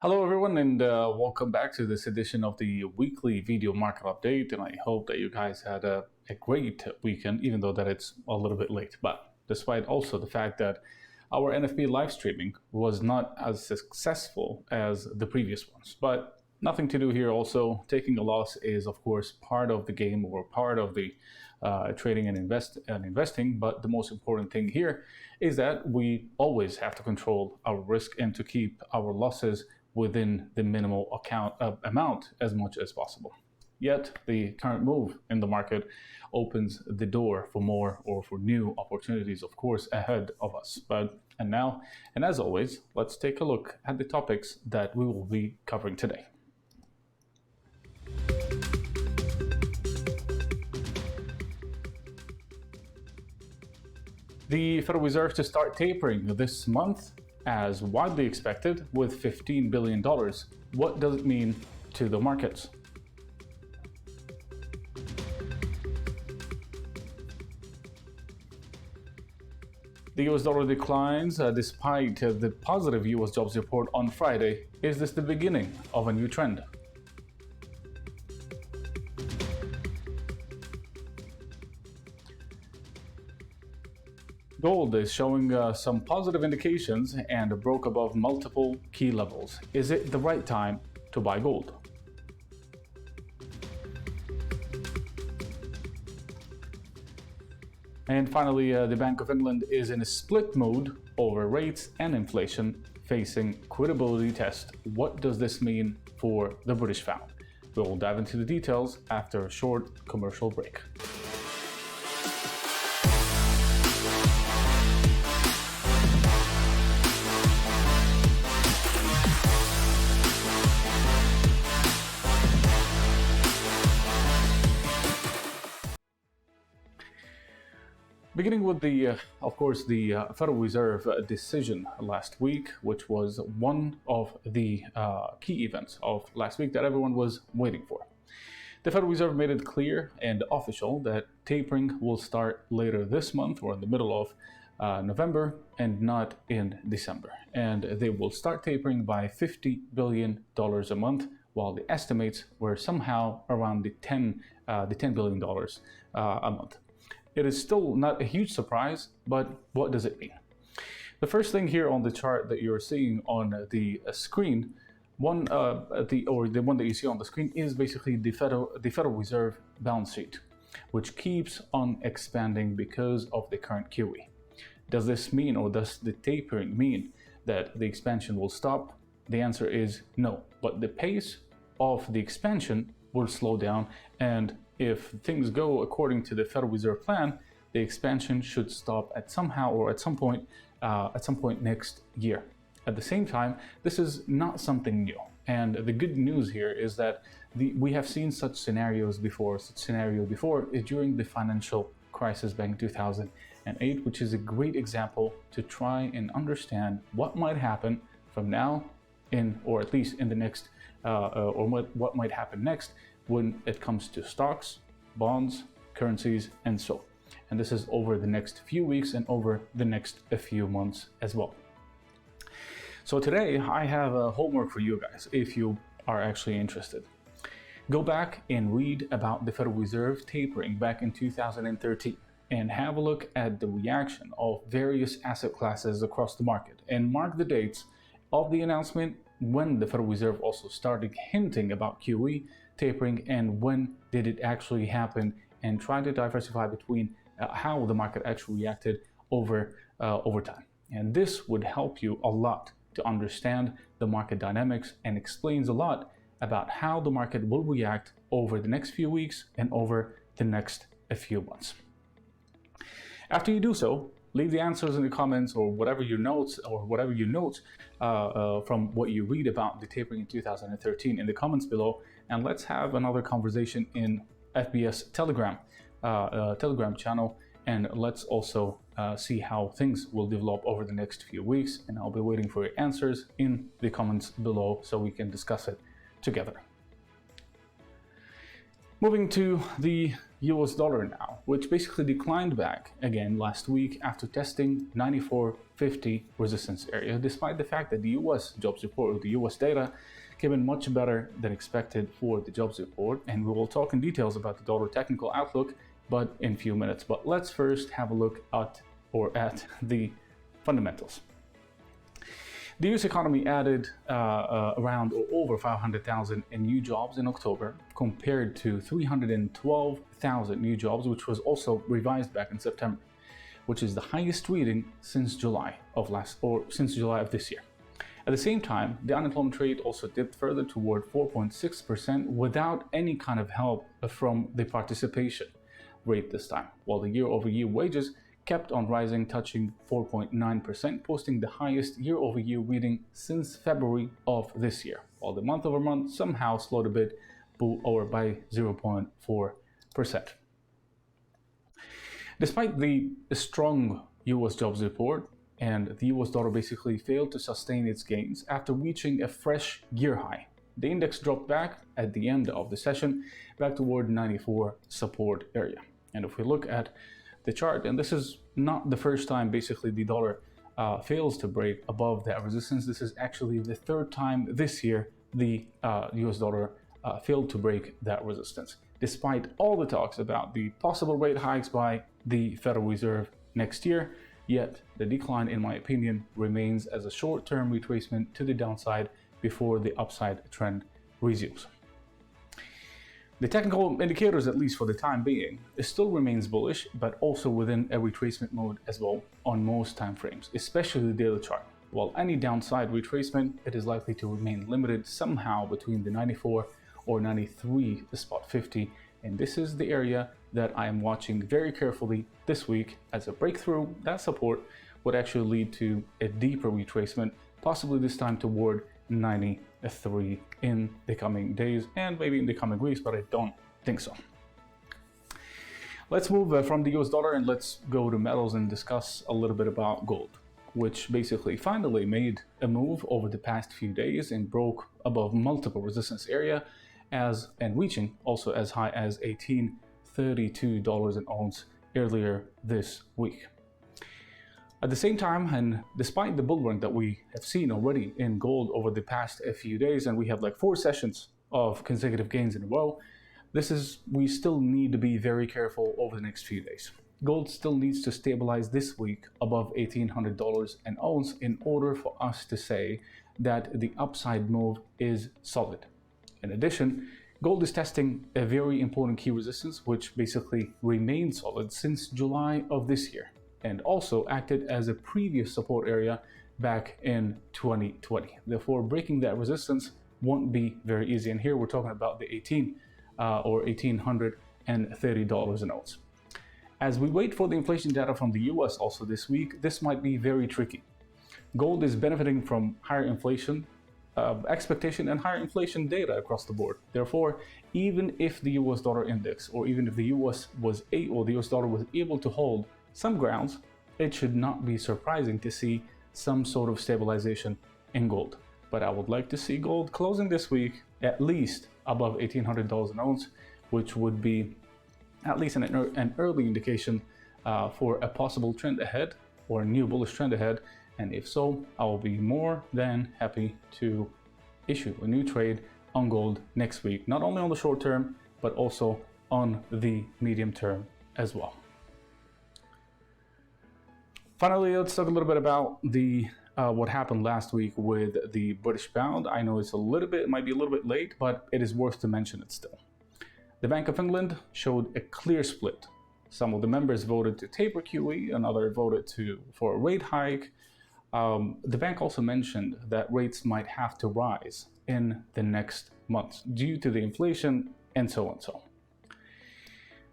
Hello everyone and welcome back to this edition of the weekly video market update, and I hope that you guys had a great weekend, even though that it's a little bit late. But despite also the fact that our NFP live streaming was not as successful as the previous ones. But nothing to do here. Also, taking a loss is of course part of the game or part of the trading and investing. But the most important thing here is that we always have to control our risk and to keep our losses within the minimal amount as much as possible. Yet the current move in the market opens the door for more or for new opportunities, of course, ahead of us. And now, and as always, let's take a look at the topics that we will be covering today. The Federal Reserve to start tapering this month, as widely expected, with $15 billion. What does it mean to the markets? The US dollar declines despite the positive US jobs report on Friday. Is this the beginning of a new trend? Gold is showing some positive indications and broke above multiple key levels. Is it the right time to buy gold? And finally, the Bank of England is in a split mood over rates and inflation, facing credibility test. What does this mean for the British pound? We'll dive into the details after a short commercial break. Beginning with of course, the Federal Reserve decision last week, which was one of the key events of last week that everyone was waiting for. The Federal Reserve made it clear and official that tapering will start later this month or in the middle of November and not in December. And they will start tapering by $50 billion a month, while the estimates were somehow around the $10 billion a month. It is still not a huge surprise, but what does it mean? The first thing here on the chart that you're seeing on the screen, the one that you see on the screen is basically the Federal Reserve balance sheet, which keeps on expanding because of the current QE. Does this mean, or does the tapering mean, that the expansion will stop? The answer is no, but the pace of the expansion will slow down, and if things go according to the Federal Reserve plan, the expansion should stop at some point next year. At the same time, this is not something new, and the good news here is that we have seen such scenarios before. Such scenario before is during the financial crisis back in 2008, which is a great example to try and understand what might happen from now or at least in the next, or what might happen next when it comes to stocks, bonds, currencies, and so. And this is over the next few weeks and over the next few months as well. So today I have a homework for you guys, if you are actually interested. Go back and read about the Federal Reserve tapering back in 2013 and have a look at the reaction of various asset classes across the market, and mark the dates of the announcement, when the Federal Reserve also started hinting about QE tapering, and when did it actually happen, and try to diversify between how the market actually reacted over time. And this would help you a lot to understand the market dynamics and explains a lot about how the market will react over the next few weeks and over the next few months. After you do so, leave the answers in the comments, or whatever you note from what you read about the tapering in 2013 in the comments below, and let's have another conversation in FBS Telegram channel, and let's also see how things will develop over the next few weeks. And I'll be waiting for your answers in the comments below so we can discuss it together. Moving to the US dollar now, which basically declined back again last week after testing 94.50 resistance area, despite the fact that the US jobs report, or the US data, came in much better than expected for the jobs report. And we will talk in details about the dollar technical outlook, but in a few minutes. But let's first have a look at the fundamentals. The US economy added around or over 500,000 in new jobs in October, compared to 312,000 new jobs, which was also revised back in September, which is the highest reading since July of this year. At the same time, the unemployment rate also dipped further toward 4.6% without any kind of help from the participation rate this time, while the year-over-year wages kept on rising, touching 4.9%, posting the highest year-over-year reading since February of this year, while the month-over-month somehow slowed a bit, or by 0.4%. Despite the strong US jobs report, and the US dollar basically failed to sustain its gains after reaching a fresh year high, the index dropped back at the end of the session, back toward 94 support area. And if we look at the chart, and this is not the first time basically the dollar fails to break above that resistance. This is actually the third time this year the US dollar failed to break that resistance, despite all the talks about the possible rate hikes by the Federal Reserve next year. Yet the decline, in my opinion, remains as a short-term retracement to the downside before the upside trend resumes. The technical indicators, at least for the time being, it still remains bullish, but also within a retracement mode as well on most time frames, especially the daily chart. While any downside retracement, it is likely to remain limited somehow between the 94 or 93 spot 50, and this is the area that I am watching very carefully this week, as a breakthrough that support would actually lead to a deeper retracement, possibly this time toward 93 in the coming days and maybe in the coming weeks, but I don't think so. Let's move from the US dollar and let's go to metals and discuss a little bit about gold, which basically finally made a move over the past few days and broke above multiple resistance area and reaching also as high as $1832 an ounce earlier this week. At the same time, and despite the bull run that we have seen already in gold over the past few days, and we have like 4 sessions of consecutive gains in a row, we still need to be very careful over the next few days. Gold still needs to stabilize this week above $1,800 an ounce in order for us to say that the upside move is solid. In addition, gold is testing a very important key resistance, which basically remained solid since July of this year, and also acted as a previous support area back in 2020. Therefore, breaking that resistance won't be very easy. And here we're talking about the $1,830 an ounce. As we wait for the inflation data from the US also this week, this might be very tricky. Gold is benefiting from higher inflation expectation and higher inflation data across the board. Therefore, even if the US dollar index, or even if the US dollar was able to hold some grounds, it should not be surprising to see some sort of stabilization in gold. But I would like to see gold closing this week at least above $1,800 an ounce, which would be at least an early indication for a possible trend ahead, or a new bullish trend ahead. And if so, I will be more than happy to issue a new trade on gold next week, not only on the short term, but also on the medium term as well. Finally, let's talk a little bit about what happened last week with the British pound. I know it might be a little bit late, but it is worth to mention it still. The Bank of England showed a clear split. Some of the members voted to taper QE, another voted for a rate hike. The bank also mentioned that rates might have to rise in the next months due to the inflation and so on.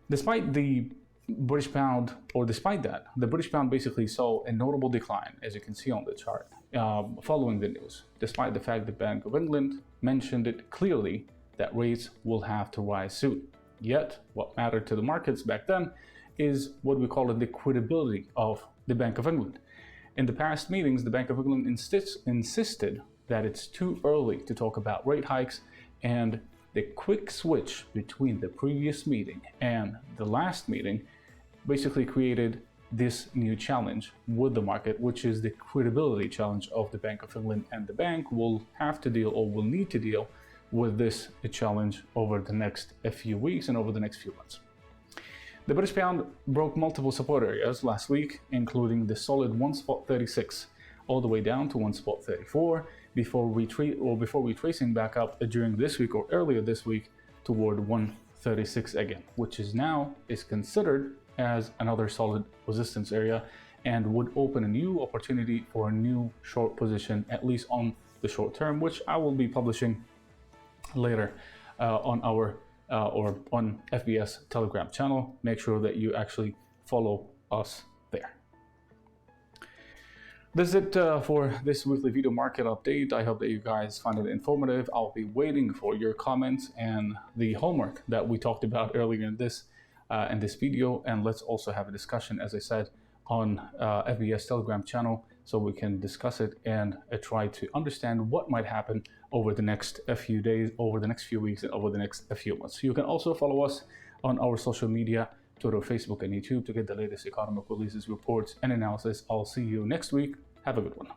Despite the British pound, the British pound basically saw a notable decline, as you can see on the chart, following the news, despite the fact the Bank of England mentioned it clearly that rates will have to rise soon. Yet, what mattered to the markets back then is what we call the credibility of the Bank of England. In the past meetings, the Bank of England insisted that it's too early to talk about rate hikes, and the quick switch between the previous meeting and the last meeting basically created this new challenge with the market, which is the credibility challenge of the Bank of England, and the bank will have to deal, or will need to deal, with this challenge over the next few weeks and over the next few months. The British pound broke multiple support areas last week, including the solid 1 spot 36 all the way down to 1 spot 34 before retracing back up during this week or earlier this week toward 136 again, which is considered as another solid resistance area and would open a new opportunity for a new short position, at least on the short term, which I will be publishing later on our or on FBS Telegram channel. Make sure that you actually follow us there. This is it for this weekly video market update. I hope that you guys find it informative. I'll be waiting for your comments and the homework that we talked about earlier in this video, and let's also have a discussion, as I said, on FBS Telegram channel, so we can discuss it and try to understand what might happen over the next few days, over the next few weeks, and over the next few months. You can also follow us on our social media, Twitter, Facebook, and YouTube to get the latest economic releases, reports, and analysis. I'll see you next week. Have a good one.